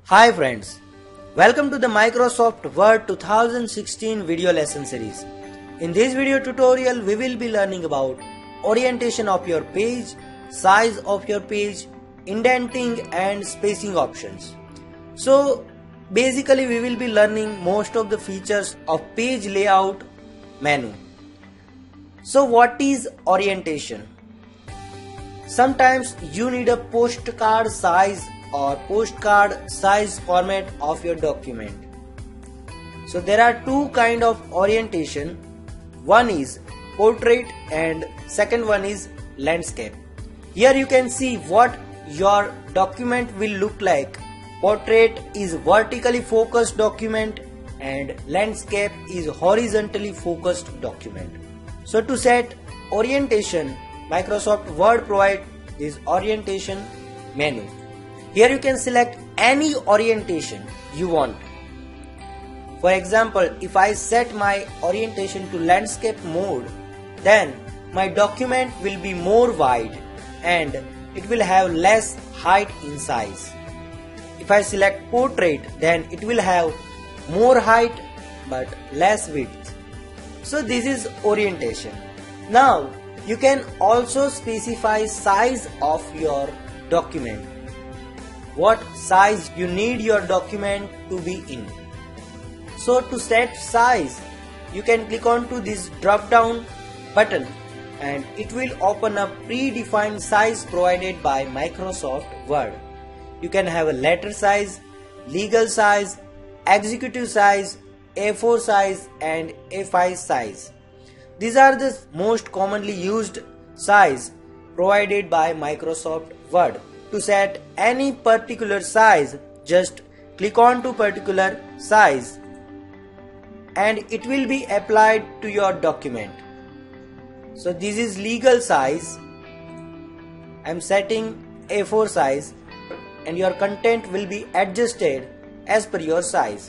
Hi friends, welcome to the Microsoft Word 2016 video lesson series. In this video tutorial we will be learning about orientation of your page, size of your page, indenting and spacing options. So basically we will be learning most of the features of page layout menu. So what is orientation? Sometimes you need a postcard size or postcard size format of your document. So there are two kind of orientation. One is portrait and second one is landscape. Here you can see what your document will look like. Portrait is vertically focused document and landscape is horizontally focused document. So to set orientation, Microsoft Word provides this orientation menu. Here you can select any orientation you want. For example, if I set my orientation to landscape mode, then my document will be more wide and it will have less height in size. If I select portrait, then it will have more height but less width. So this is orientation. Now you can also specify size of your document. What size you need your document to be in. So to set size, you can click on to this drop down button and it will open a predefined size provided by Microsoft Word. You can have a letter size, legal size, executive size, A4 size and A5 size. These are the most commonly used size provided by Microsoft Word. To set any particular size, just click on to particular size and it will be applied to your document. So this is legal size. I am setting A4 size and your content will be adjusted as per your size.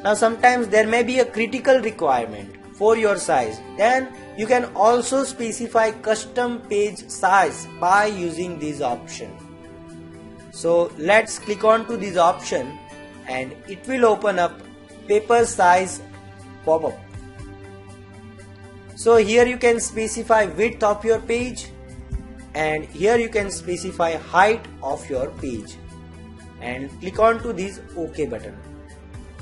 Now sometimes there may be a critical requirement for your size. Then you can also specify custom page size by using this option. So let's click on to this option and it will open up paper size pop-up. So here you can specify width of your page and here you can specify height of your page and click on to this OK button.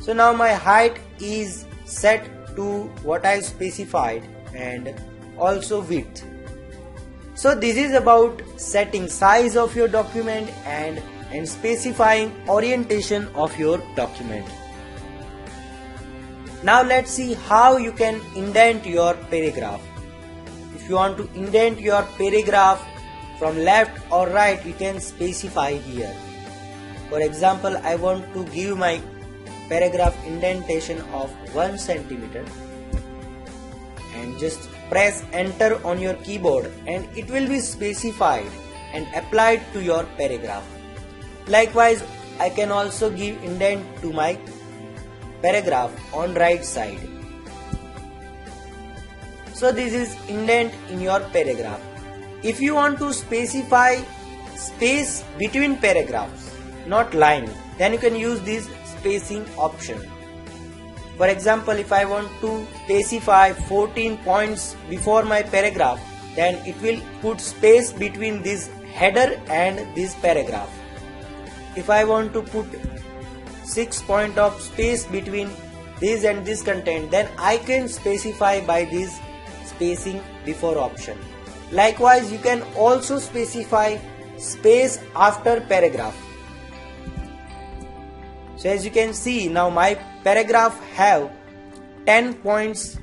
So now my height is set to what I specified and also width. So this is about setting size of your document and specifying orientation of your document. Now let's see how you can indent your paragraph. If you want to indent your paragraph from left or right, you can specify here. For example, I want to give my paragraph indentation of 1 centimeter and just press enter on your keyboard and it will be specified and applied to your paragraph. Likewise, I can also give indent to my paragraph on right side. So this is indent in your paragraph. If you want to specify space between paragraphs, not line, then you can use this spacing option. For example, if I want to specify 14 points before my paragraph, then it will put space between this header and this paragraph. If I want to put 6 points of space between this and this content, then I can specify by this spacing before option. Likewise, you can also specify space after paragraph. So as you can see, now my paragraph have 10 points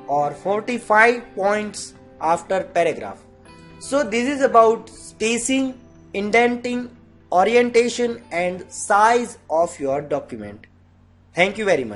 or 45 points after paragraph. So this is about spacing, indenting, orientation and size of your document. Thank you very much.